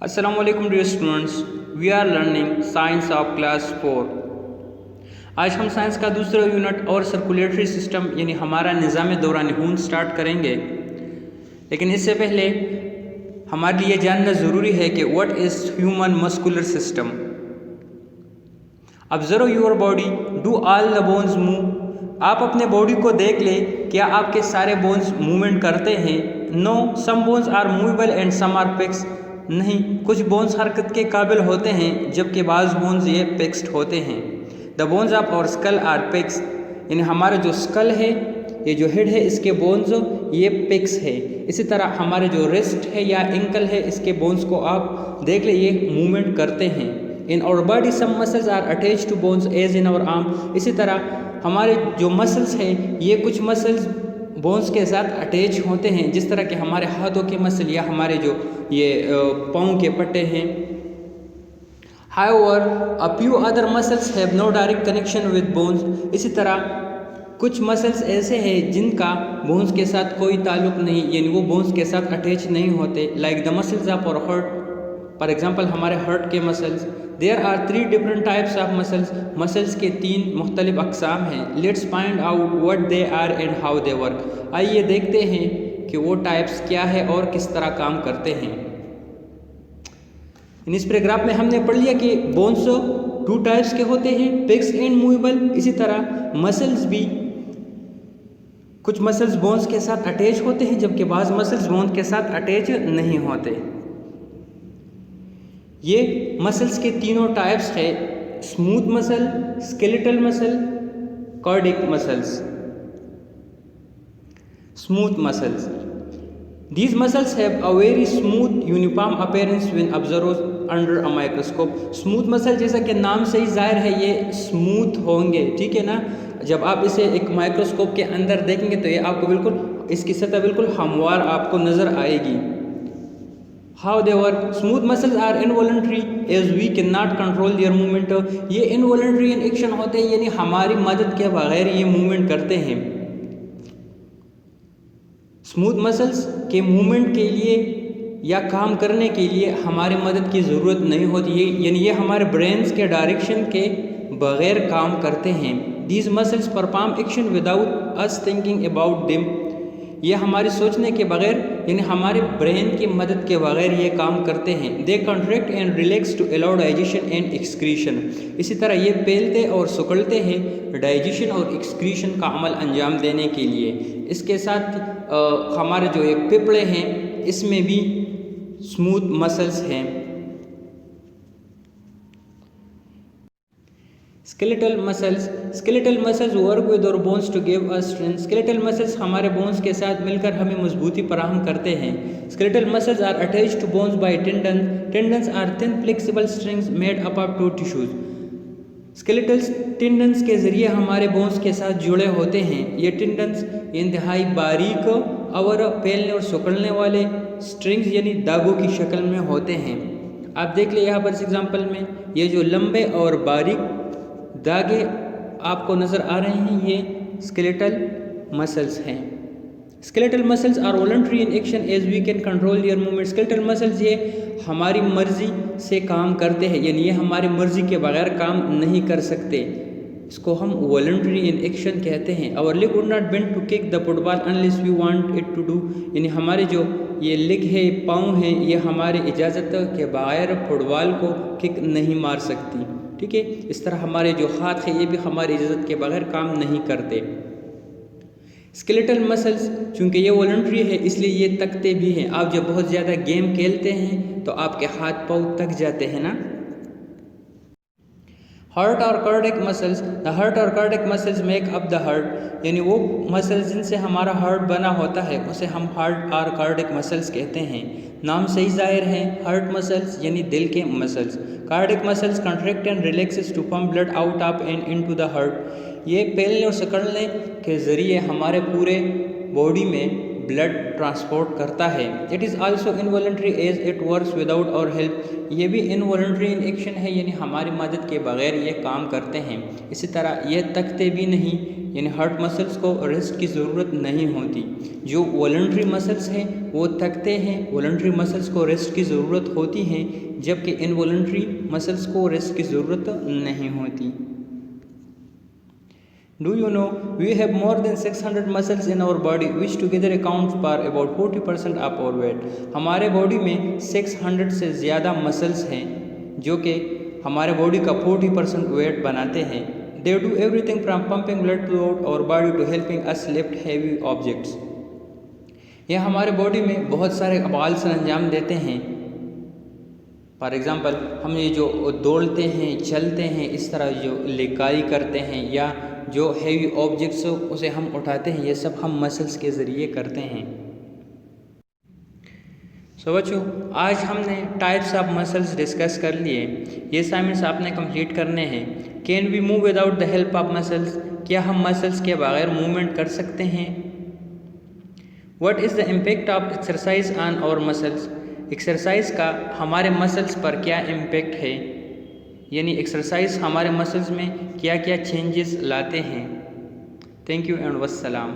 Assalamu alaikum dear students, we are learning science of class 4। आज हम science का दूसरा यूनिट और सर्कुलेटरी सिस्टम यानी हमारा निज़ाम दौरान खून स्टार्ट करेंगे। लेकिन इससे पहले हमारे लिए जानना ज़रूरी है कि what is human muscular system. Observe your body, do all the bones move. आप अपने बॉडी को देख ले, क्या आपके सारे बोन्स मूवमेंट करते हैं? No, some bones are movable and some are fix. नहीं, कुछ बोन्स हरकत के काबिल होते हैं जबकि बाज़ बोन्स ये फिक्स्ड होते हैं। The bones of our skull are fix, यानी हमारा जो स्कल है, ये जो हेड है, इसके बोन्स ये फिक्स है। इसी तरह हमारे जो रिस्ट है या एंकल है, इसके बोन्स को आप देख ले, ये मूवमेंट करते हैं। In our body some muscles are attach to bones as in our arm. इसी तरह हमारे जो मसल्स हैं, ये कुछ मसल्स बोन्स के साथ अटैच होते हैं, जिस तरह के हमारे हाथों के मसल या हमारे जो ये पाँव के पट्टे हैं। However, a few other muscles have no direct connection with bones। इसी तरह कुछ मसल्स ऐसे हैं जिनका बोन्स के साथ कोई ताल्लुक नहीं, यानी वो बोन्स के साथ अटैच नहीं होते। Like the muscles of our heart, for example हमारे हार्ट के muscles. There are 3 different types of muscles. Muscles के 3 मुख्तलिफ अक़साम हैं। Let's find out what they are and how they work. आइए देखते हैं कि वो टाइप्स क्या है और किस तरह काम करते हैं। इस पैराग्राफ में हमने पढ़ लिया कि बोन्स 2 टाइप्स के होते हैं, फिक्स एंड मूवेबल। इसी तरह मसल्स भी, कुछ मसल्स बोन्स के साथ अटैच होते हैं जबकि बाज़ मसल्स बोन्स के साथ अटैच नहीं होते। ये मसल्स के तीनों टाइप्स है, smooth muscle, skeletal muscle, cardiac muscles. Smooth muscles, these muscles have a very smooth uniform appearance when observed under a microscope। Smooth muscle जैसा कि नाम से ही जाहिर है, ये स्मूथ होंगे, ठीक है ना। जब आप इसे एक माइक्रोस्कोप के अंदर देखेंगे तो ये आपको बिल्कुल, इसकी सतह बिल्कुल हमवार आपको नज़र आएगी। How they work, smooth muscles are involuntary as we can not control their movement. ये इनवॉलंटरी इन एक्शन होते हैं, यानी हमारी मदद के बगैर ये मूवमेंट करते हैं। स्मूथ मसल्स के मूवमेंट के लिए या काम करने के लिए हमारी मदद की ज़रूरत नहीं होती है, यानी ये हमारे ब्रेन्स के डायरेक्शन के बगैर काम करते हैं। These muscles perform action without us thinking about them. ये हमारे सोचने के बगैर, यानी हमारे ब्रेन की मदद के बगैर ये काम करते हैं। They contract and relax to allow digestion and excretion. इसी तरह ये फैलते और सिकुड़ते हैं डाइजेशन और एक्सक्रीशन का अमल अंजाम देने के लिए। इसके साथ हमारे जो ये फेफड़े हैं, इसमें भी स्मूथ मसल्स हैं। Skeletal muscles, skeletal muscles work with our bones to give us strength. Skeletal muscles हमारे बोन्स के साथ मिलकर हमें मजबूती फराहम करते हैं। Skeletal muscles are attached to bones by tendon. Tendons are thin flexible strings made up of 2 tissues. Skeletal tendons के ज़रिए हमारे बोन्स के साथ जुड़े होते हैं। ये टेंडन्स इंतहाई बारीक और फैलने और सिकुड़ने वाले स्ट्रिंग्स यानी धागों की शक्ल में होते हैं। आप देख ले यहाँ पर इस एग्जाम्पल में, ये जो लंबे और बारीक धागे आपको नज़र आ रहे हैं, ये स्केलेटल मसल्स हैं। Skeletal muscles are voluntary in action as we can control their movement. Skeletal muscles ये हमारी मर्जी से काम करते हैं, यानी ये हमारी मर्जी के बगैर काम नहीं कर सकते। इसको हम वॉलंटरी इन एक्शन कहते हैं। Our leg would not bend to kick the football unless we want it to do. यानी हमारे जो ये लेग है, पाँव है, ये हमारी इजाज़त के बगैर फुटबॉल को किक नहीं मार सकती, ठीक है। इस तरह हमारे जो हाथ है, ये भी हमारी इजाज़त के बगैर काम नहीं करते। स्केलेटल मसल्स चूँकि ये वॉलंटरी है, इसलिए ये तकते भी हैं। आप जब बहुत ज़्यादा गेम खेलते हैं तो आपके हाथ पाँव तक जाते हैं ना। हार्ट और कार्डिक मसल्स, द हार्ट और cardiac muscles make up the heart. यानी वो मसल्स जिनसे हमारा हार्ट बना होता है, उसे हम हार्ट और कार्डिक मसल्स कहते हैं। नाम से ही जाहिर है, हार्ट मसल्स यानी दिल के muscles. Cardiac muscles contract and relaxes to pump blood out of and into the heart. ये फैलने और सिकुड़ने के ज़रिए हमारे पूरे बॉडी में ब्लड ट्रांसपोर्ट करता है। It is also involuntary as it works without our help. ये भी इनवॉलंटरी इन एक्शन है, यानी हमारी मदद के बगैर ये काम करते हैं। इसी तरह ये तकते भी नहीं, यानी हार्ट मसल्स को रेस्ट की ज़रूरत नहीं होती। जो वॉलंटरी मसल्स हैं वो थकते हैं, वॉलंटरी मसल्स को रेस्ट की ज़रूरत होती है, जबकि इनवॉलंटरी मसल्स को रेस्ट की ज़रूरत नहीं होती। Do you know we have more than 600 muscles in our body which together account for about 40% of our weight। हमारे बॉडी में 600 से ज़्यादा मसल्स हैं जो कि हमारे बॉडी का 40% वेट बनाते हैं। They do everything from pumping blood throughout our body to helping us lift heavy objects। यह हमारे बॉडी में बहुत सारे अफ़आल से अंजाम देते हैं। फॉर एग्ज़ाम्पल, हम ये जो दौड़ते हैं, चलते हैं, इस तरह जो लिकाई करते हैं या जो हैवी ऑब्जेक्ट्स उसे हम उठाते हैं, ये सब हम मसल्स के ज़रिए करते हैं। सो बच्चों, आज हमने टाइप्स ऑफ मसल्स डिस्कस कर लिए। ये असाइनमेंट्स आपने कंप्लीट करने हैं। Can we move without the help of muscles? क्या हम मसल्स के बगैर मूवमेंट कर सकते हैं? What is the impact of exercise on our muscles? Exercise का हमारे मसल्स पर क्या इम्पैक्ट है, यानी एक्सरसाइज हमारे मसल्स में क्या क्या चेंजेस लाते हैं। Thank you and वस्सलाम।